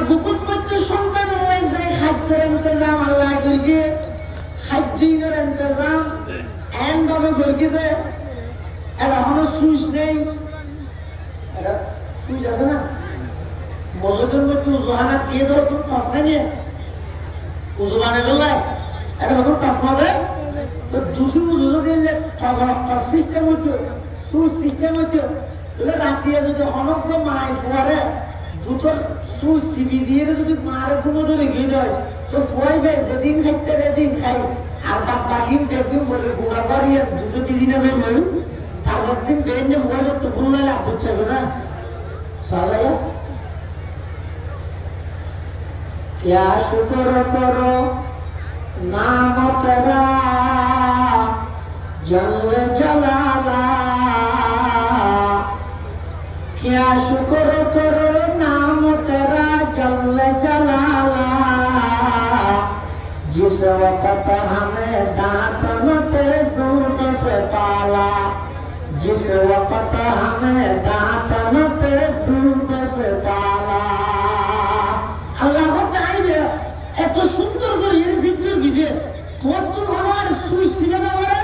বুকুত মধ্যে সন্তান হয়ে যায় খাদ্যের ইন্তজাম আল্লাহ করিয়ে খাদ্যের ইন্তজাম এন ভাবে করিয়ে দেয় এটা এখনো সুইচ নেই এটা সুইচ আছে না মসজিদের মধ্যে উজুহানা দিয়ে দেওয়া কোনো টপ নেই উজু বানাই বেলায় এটা কোনো টপ হবে তো দুটি উজু দিলে সিস্টেম হইতো সুইচ সিস্টেম হইতো তাহলে রাতিয়ে যদি অনগ্য মায় ফোয়ারে দুটোর সুইচ সিবি দিয়ে যদি মারে ঘুমো ধরে গিয়ে দেয় তো ফোয়াইবে যেদিন খাইতে সেদিন খাই আর বাকি দেখবেন বলে গুঁড়া করিয়ে দুটো বিজিনেস হইল তারপর দিন বেঞ্জে ফোয়াইবে তো ভুল নাহলে আদর চাইবে না সালাইয়া क्या शुक्र करो नाम तेरा जल जलाला क्या शुक्र करो नाम तेरा जल जलाला जिस वक्त हमें डांटते दूध से पाला जिस वक्त हमें डांटते दूध से पाला अल्लाह এত সুন্দর করে এর ভিতর গিয়ে তোর তো আমার সুইচ ছিনে না করে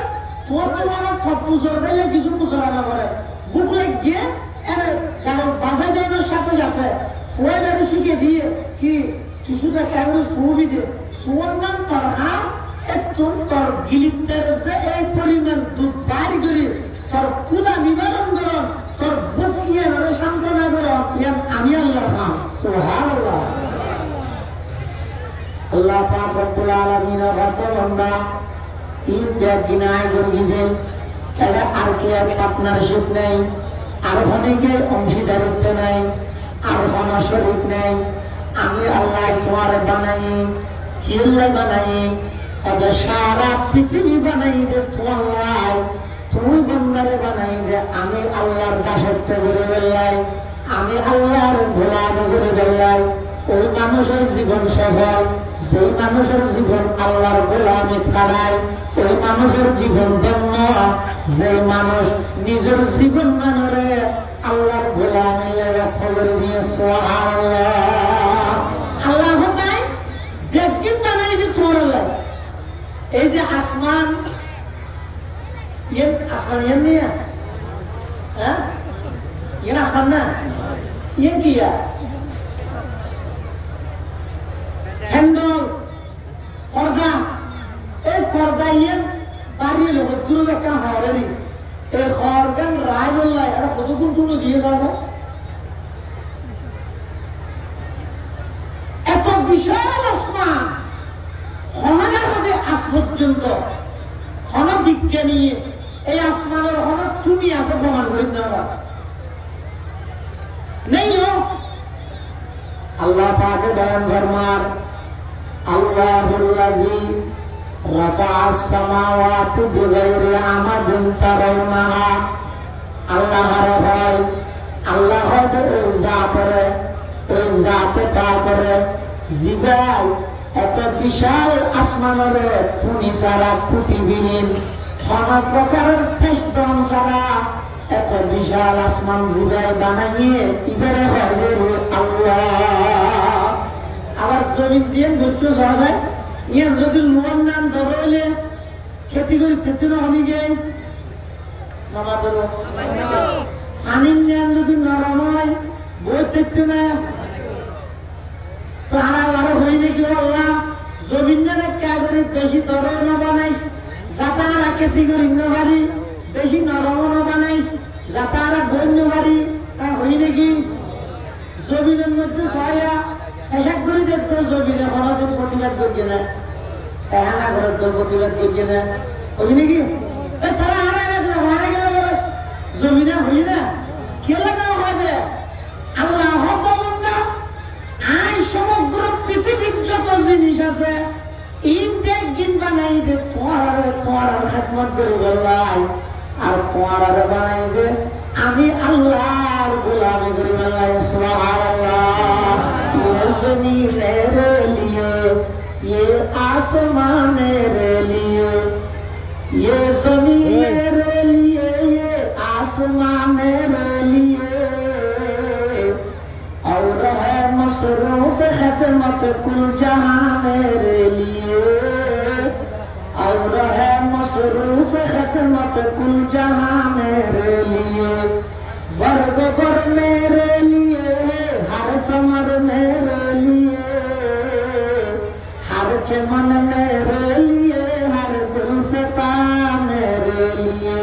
তোর তো আমার পুজোর দিলে কিছু পুজোর না করে বুকলে গিয়ে এনে কারো বাজাই দেওয়ার সাথে সাথে ফুয়ে বেড়ে শিখে দিয়ে কি তুই শুধু কেমন ফুবি দে সুয়ার নাম তোর হাত একটু তোর গিলিতের যে এই পরিমাণ দুধ বাইর করি তোর ক্ষুধা নিবারণ করন তোর বুক ইয়ে সান্ত্বনা করন ইয়ান আমি আল্লাহ খান সুবহানাল্লাহ अल्लाह पाक रब्बुल आलमीन का बंदा तीन बैग गिनाए गुरगिदे এটা আর কি পার্টনারশিপ নেই আর অনেকে অংশীদারিত্ব নেই আর কোনো শরীক নেই আমি আল্লাহ তোমার বানাই কিল্লা বানাই আজ সারা পৃথিবী বানাই যে তোমার তুমি বন্দারে বানাই যে আমি আল্লাহর দাসত্ব করে বেলাই আমি আল্লাহর গোলাম করে বেলাই ওই মানুষের জীবন সফল যেই মানুষের জীবন আল্লাহর গোলামি খাড়ায় ওই মানুষের জীবন ধন্য যে মানুষ নিজের জীবন নানরে আল্লাহর গোলামি লাগা খবর দিয়ে সুবহানাল্লাহ আল্লাহ তাই দেখবেন বানাই যে তোরা এই যে আসমান ইয়ে নিয়ে হ্যাঁ ইয়ে আসমান না ইয়ে কি হ্যান্ডল পর্দা এই পর্দা ইয়ে বাড়িয়ে লোক দূরে একটা হরেনি এই হরগান রায় বললাই এটা কতক্ষণ শুনে দিয়ে যাওয়া এত বিশাল আসমান হননা হবে আজ পর্যন্ত হন বিজ্ঞানী এই আসমানের হন তুমি আছে প্রমাণ করি দেওয়া নেই আল্লাহ পাকে বয়ান ফরমান আল্লাহুল্লাযী রাফা'আস সামাওয়াতি বিগাইরি আমাদিন তারাউনাহা আল্লাহর হয় আল্লাহ হয়তো ওই জাতে পাকরে জিবাল এত বিশাল আসমানের পুনি সারা খুঁটিবিহীন কোন প্রকারের ঠেসদম ছাড়া এত বিশাল আসমান জিবাই বানাইয়ে ইবারে হয় আল্লাহ আবার জমিন দিয়ে বস্তু সহসায় ইয়ার যদি লোয়ার নাম ধরলে খেতি করি তেতে না অনেকে নামা ধর পানির নাম যদি নরম হয় বই তেতে না তো আরো হই নাকি আল্লাহ জমিন না কাজে বেশি ধরো না বানাইস যাতারা খেতি করি না পারি বেশি নরম না বানাইস যাতারা বন্য পারি তা হই নাকি জমিনের মধ্যে ছয়া এসব করে দেখতো জমিনে কোনদিন প্রতিবাদ করিয়ে না এহানা ঘরের তো প্রতিবাদ করিয়ে না হই নাকি তারা হারা গেল জমিনে হই না খেলে না হয় আল্লাহ না আই সমগ্র পৃথিবীর যত জিনিস আছে ইনটেক গিন বানাই দে তোমার খেদমত করে বেলাই আর তোমার বানাই দে আমি আল্লাহর গোলামি করে বেলাই সুবহানাল্লাহ ज़मीन मेरे लिए ये आसमान मेरे लिए ये ज़मीन मेरे लिए ये आसमान मेरे लिए और है मसरूफ खिदमत कुल जहां मेरे लिए और है मसरूफ खिदमत कुल जहां मेरे लिए वर्ग पर मेरे लिए हर समर मेरे लिए हर चमन मेरे लिए हर गुलसिता मेरे लिए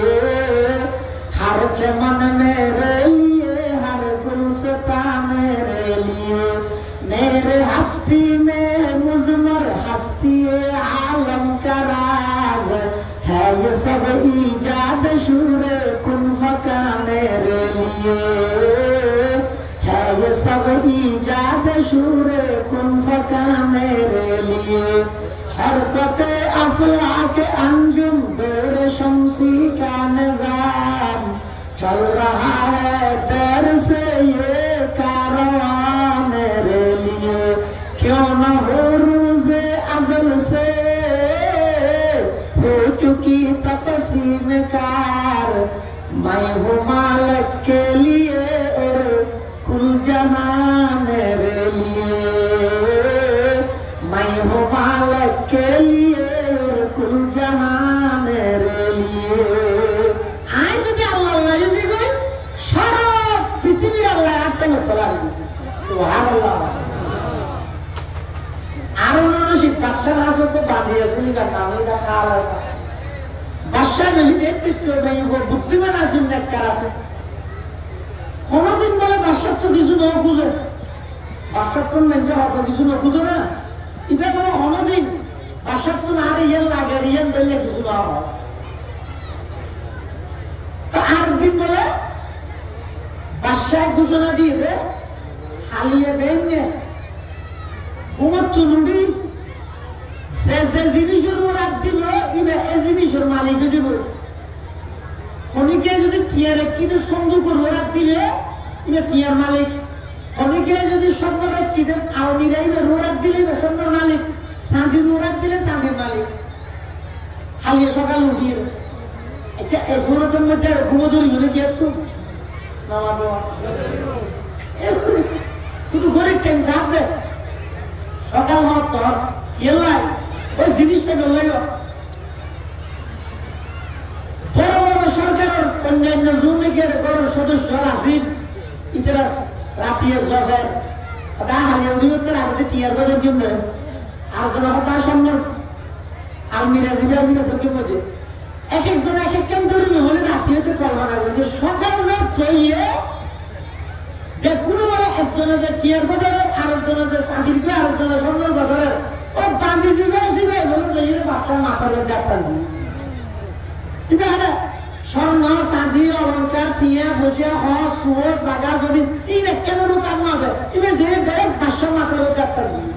हर चमन मेरे लिए हर गुलसिता मेरे लिए मेरे हस्ती में मुजमर हस्ती आलम का राज है ये सब ईजाद शूर कुन फका मेरे लिए है ये सब ईजाद शूर कुन फका मेरे लिए हरकत अफलाक अंजुम दौर शमसी का निजाम चल रहा है देर से ये कारवां मेरे लिए क्यों न हो रोज़े अज़ल से हो चुकी तक़सीम कार मैं हूँ मालिक के लिए और कुल जहां मेरे लिए मैं हूँ मालिक के लिए और कुल जहां मेरे लिए आए जो अल्लाह যদি কই সারা পৃথিবীর আল্লাহ একটা করতে পারে সুবহানাল্লাহ আরো রশিদ বাদশা রাজত্ব বাঁধিয়েছে লিখা নামে দা খাল আছে বাদশা বেশি নেতৃত্ব নেই ও বুদ্ধিমান আছেন নেককার আছে কোনদিন বলে বাদশা তো কিছু না খুঁজে বাদশা তো মেজে হতো কিছু না খুঁজে না ইবে বলে কোনদিন বাদশা তো না রিয়েল লাগে রিয়েল দিলে কিছু না হয় তো আর দিন বলে বাদশা ঘোষণা দিয়ে হালিয়ে বেইনে ঘুমতুলুড়ি যে জিনিসের মুরাদ দিল ইবে এই জিনিসের মালিক হয়ে যাবে খনিকে যদি টিয়ারে কিনে সন্দুকের মুরাদ দিলে ইবে টিয়ার মালিক খনিকে যদি স্বর্ণের কিনে আউনিরা ইবে মুরাদ দিলে ইবে স্বর্ণের মালিক চাঁদির মুরাদ দিলে চাঁদির মালিক হালিয়ে সকাল উঠিয়ে আচ্ছা এই সুরতের মধ্যে ঘুমতুলি হলে কি একটু শুধু গরিব টাইম চাপ দে সকাল হওয়ার পর এলাই ওই জিনিসটা বললাইল বড় বড় সরকারের অন্যান্য রুমিকের গড়ের সদস্য আসিল ইতারা রাতিয়ে জফের তা হারিয়ে অধিবত্তর আগে টিয়ার বাজার কিনবে আর জন তার সামনে আলমিরা জিবে আসবে তো কিনবে এক একজন এক এক কেন ধরবে বলে রাতি হতে কল্পনা করবে সকাল যে চইয়ে কোনো বলে একজনে যে টিয়ার বাজারের আরেকজনে যে চাঁদির কে আরেকজনে স্বর্ণের বাজারের ও বান্ধি জিবে জিবে বলে যে বাচ্চার মাথার মধ্যে ডাক্তার দিই কিন্তু হ্যাঁ স্বর্ণ চাঁদি অলঙ্কার টিয়া ফসিয়া হস সুয় জাগা জমি ইনে কেন রোকার না দেয় ইবে যে ডাইরেক্ট বাচ্চার মাথার মধ্যে ডাক্তার দিই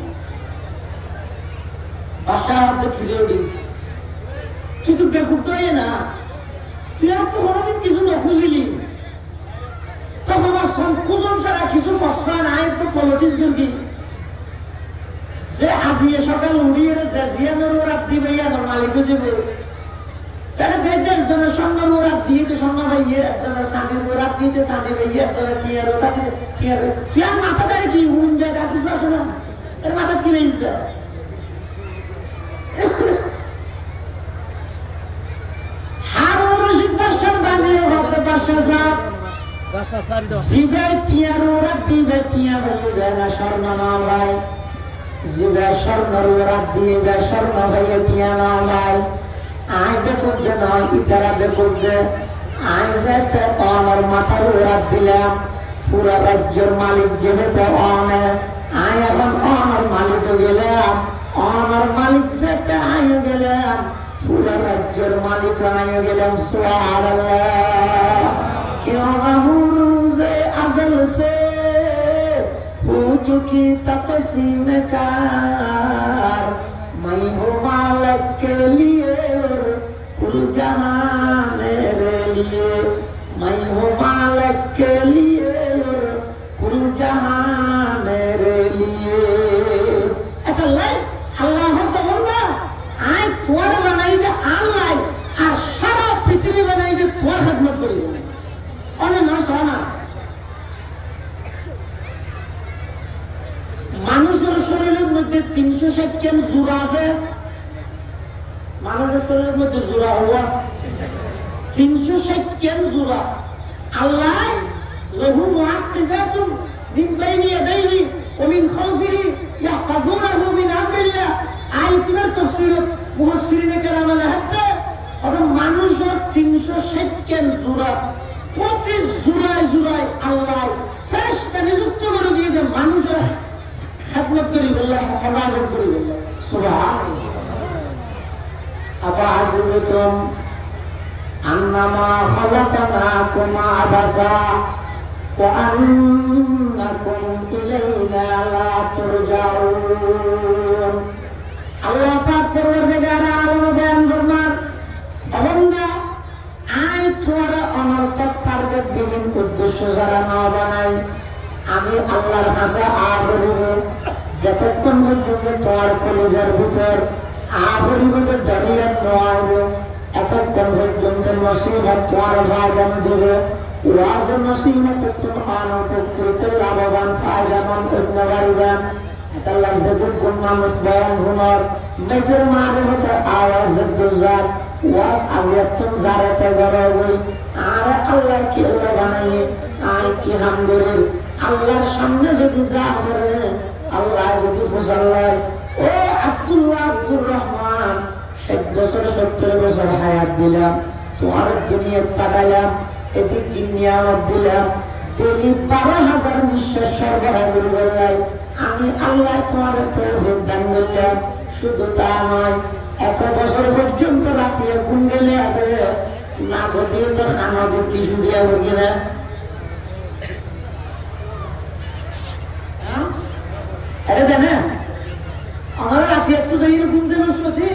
বাচ্চা হাতে খিলে উঠি তুই তো বেকুব তো না তুই আর তো কোনোদিন কিছু না খুঁজিলি তখন আমার সংকোচন ছাড়া কিছু ফসফা নাই তো পলিটিক্স কি যে আজিয়ে সকাল উড়িয়ে জিয়ানোর ওরা দিবে ইয়ানোর মালিক বুঝিব তাহলে দেখতে একজনের স্বর্ণের ওরা দিয়ে স্বর্ণ ভাইয়ে একজনের শান্তির ওরা দিতে শান্তি ভাইয়ে একজনের টিয়ার ওটা দিতে টিয়ার তুই আর মাথা দাঁড়িয়ে কি উন যায় আর কিছু আসে না এর মাথা কি রয়েছে হারুন রশিদ বাদশাহ বানিয়ে হবে বাদশাহ সাহেব জিবে টিয়ার ওরা দিবে টিয়া ভাইয়ে দেয় না স্বর্ণ না ভাই জিবে স্বর্ণের ওরা দিবে স্বর্ণ ভাইয়ে টিয়া না ভাই আয় বেকুব যে নয় ইতারা বেকুব যে আয় যেতে অনর মাথার ওরা দিলাম পুরা রাজ্যের মালিক যেহেতু অনে আয় এখন অনর মালিক গেলাম অনর মালিক যেতে আয় গেলাম পুরা রাজ্যের মালিক আয় গেলাম সুবহানাল্লাহ क्यों न हूँ रोज़े अज़ल से हो चुकी तक़सीम कार मैं हूँ मालिक के लिए और कुल जहां मेरे लिए मैं हूँ मालिक के लिए और कुल जहां मेरे लिए अल्लाह अल्लाह तो बंदा आए तुम्हारे बनाई दे अल्लाह और सारा पृथ्वी बनाई दे तुम्हारी खिदमत करी মধ্যে 360 কেন জোড়া আছে, মানুষের শরীরের মধ্যে জোড়া হওয়া 360 কেন জোড়া। আল্লাহ লাহু মুআক্কিবাতুন মিন বাইনি ইয়াদাইহি ওয়া মিন খালফিহি ইয়াহফাযুনাহু মিন আমরিল্লাহ। আয়াতের তাফসীর মুফাসসিরিনে কেরাম লিখতে মানুষের 360 কেন জোড়া, প্রতি জোড়ায় জোড়ায় আল্লাহ ফেরেশতা নিযুক্ত করে দিয়ে দেন মানুষের খেদমত করি বললে হেফাজত করি বললে সুবহানাল্লাহ। আফাহাসিবতুম আন্নামা খালাকনাকুম আবাসা ওয়া আন্নাকুম ইলাইনা লা তুরজাউন। আল্লাহ পাক পরওয়ারদিগার আলম বয়ান ফরমান, বান্দা আই তোরা অনর্থক টার্গেট বিহীন উদ্দেশ্য যারা না বানাই, আমি আল্লাহর হাসা আহরিব যতক্ষণ পর্যন্ত তোর কলেজের ভিতর আহরিবকে দাঁড়িয়ে নোয়াইব, এতক্ষণ পর্যন্ত নসিহত তোর ফায়দানো দেবে। ওয়াজ নসিহত তুমি অনুপকৃত লাভবান ফায়দামান অন্য বাড়িবান। এটা লাগছে কোন মানুষ বয়ান হুনর মেটের মারিফতে আওয়াজ দুজার ওয়াজ আজিয়াতুন জারাতে গরবই। আর আল্লাহ কি আল্লাহ বানাই আর কি হামদুলিল্লাহ। আল্লাহর সামনে যদি যা করে আল্লাহ যদি ফসল্লাহ ও আব্দুল্লাহ আব্দুর রহমান 60 বছর 70 বছর হায়াত দিলাম, তোমার দুনিয়াত পাঠাইলাম, এদিক নিয়ামত দিলাম, ডেলি 12,000 নিঃশ্বাস সরবরাহ করে বললাই, আমি আল্লাহ তোমার তৌফিক দান করলাম। শুধু তা নয়, এত বছর পর্যন্ত রাতিয়ে ঘুম গেলে না ঘটিয়ে তো খানা দিতে শুধিয়া করি না। এটা জানেন আমার রাতে একটু যাই ঘুম যেন সত্যি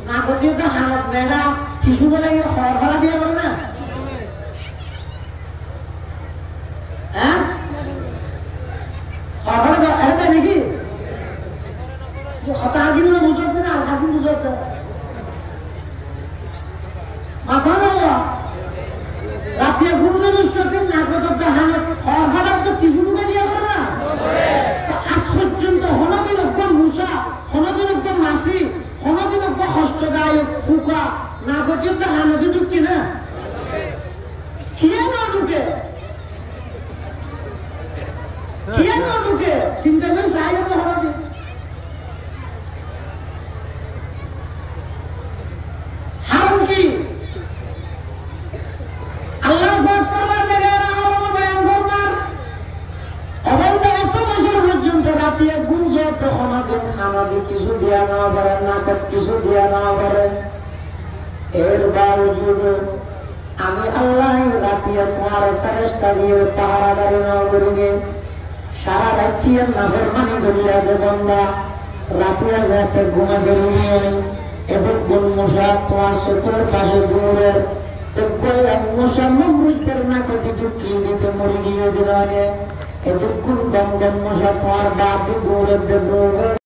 না ঘটিয়ে তো হানত মেয়েরা টিসু বলে হওয়ার ভাড়া দিয়ে বল না। হ্যাঁ হওয়ার ভাড়া দেওয়া এটা দেয় নাকি হাকিম বুঝত না আর হাকিম বুঝত মাথা নেওয়া রাতে ঘুম যেন সত্যি না ঘটতে হানত হওয়ার ভাড়া তো টিসু ঢুকে দিয়ে বল না। আশ্চর্যন্ত হনদিন একদম মুসা, হনদিন একদম মাসি, হনদিন একদম হস্তদায়ক ফুকা না গতিতে হানদি ঢুকি না কিয়া না ঢুকে কিয়া না ঢুকে চিন্তা করে চাই হনদিন হারুন কি আল্লাহ করবার জায়গায় বয়ান করবার অবন্ধা এত বছর পর্যন্ত রাতিয়ে ঘুম যত হনদিন খানাদি কিছু দিয়া না পারেন, নাকত কিছু দিয়া না পারেন, এর বাবজুদ আমি আল্লাহ রাতিয়ে তোমার ফেরেশতা দিয়ে পাহারাদারি না করিনি। সারা রাতিয়ে নাফরমানি করিয়া দে বান্দা, রাতিয়ে যাতে ঘুমে করিনি। এতক্ষণ মশা তোমার চতুর পাশে দৌড়ের এক মশা মমৃতের নাকতি ঢুকিয়ে দিতে মুরগিও দিল। এতক্ষণ কম কম মশা তোমার বাদ দিয়ে দৌড়ে